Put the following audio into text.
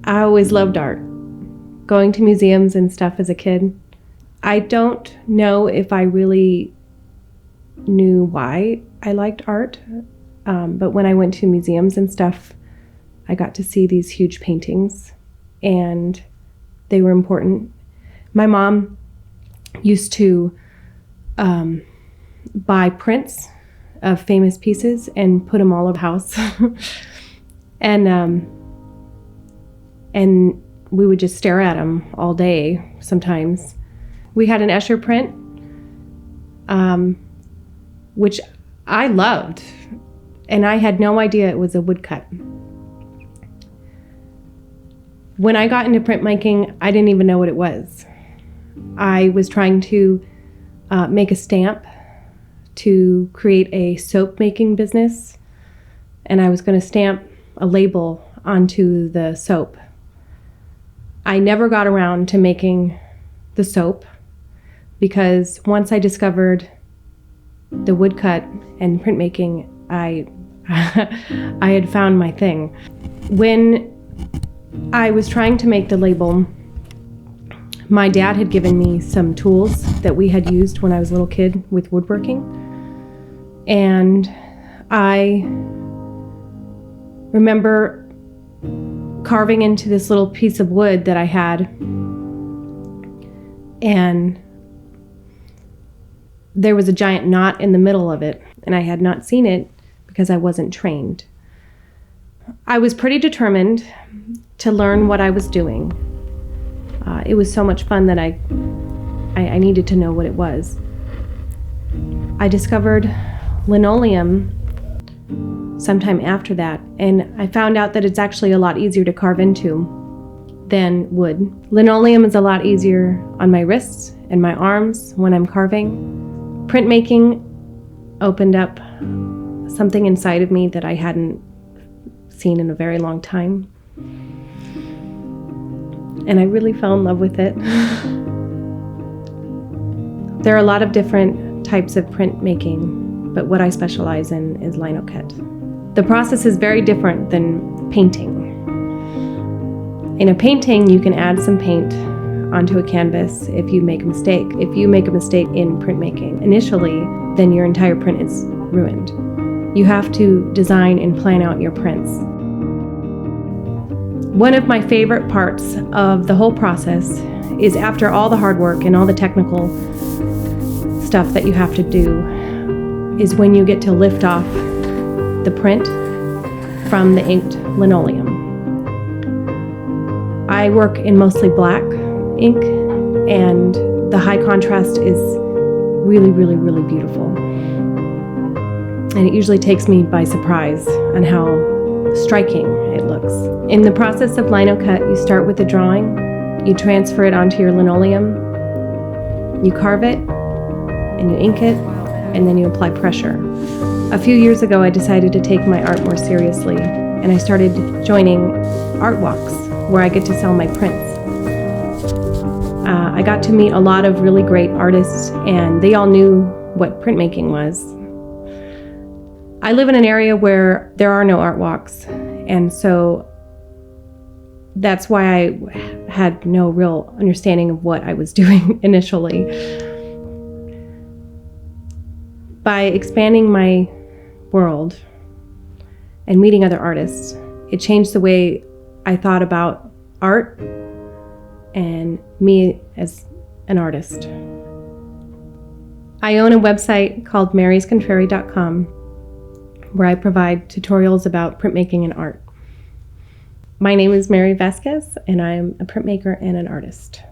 I always loved art, going to museums and stuff as a kid. I don't know if I really knew why I liked art, but when I went to museums and stuff, I got to see these huge paintings, and they were important. My mom used to buy prints of famous pieces and put them all over the house. and we would just stare at them all day sometimes. We had an Escher print, which I loved, and I had no idea it was a woodcut. When I got into printmaking, I didn't even know what it was. I was trying to make a stamp to create a soap making business, and I was going to stamp a label onto the soap. I never got around to making the soap because once I discovered the woodcut and printmaking, I had found my thing. When I was trying to make the label, my dad had given me some tools that we had used when I was a little kid with woodworking. And I remember carving into this little piece of wood that I had, and there was a giant knot in the middle of it, and I had not seen it because I wasn't trained. I was pretty determined to learn what I was doing. It was so much fun that I needed to know what it was. I discovered linoleum sometime after that, and I found out that it's actually a lot easier to carve into than wood. Linoleum is a lot easier on my wrists and my arms when I'm carving. Printmaking opened up something inside of me that I hadn't seen in a very long time. And I really fell in love with it. There are a lot of different types of printmaking, but what I specialize in is lino cut. The process is very different than painting. In a painting, you can add some paint onto a canvas if you make a mistake. If you make a mistake in printmaking initially, then your entire print is ruined. You have to design and plan out your prints. One of my favorite parts of the whole process is after all the hard work and all the technical stuff that you have to do, is when you get to lift off the print from the inked linoleum. I work in mostly black ink, and the high contrast is really, really, really beautiful. And it usually takes me by surprise on how striking it looks. In the process of lino cut, you start with the drawing, you transfer it onto your linoleum, you carve it, and you ink it, and then you apply pressure. A few years ago, I decided to take my art more seriously, and I started joining art walks where I get to sell my prints. I got to meet a lot of really great artists, and they all knew what printmaking was. I live in an area where there are no art walks, and so that's why I had no real understanding of what I was doing initially. By expanding my world and meeting other artists, it changed the way I thought about art and me as an artist. I own a website called maryscontrary.com where I provide tutorials about printmaking and art. My name is Mary VASQUEZ, and I'm a printmaker and an artist.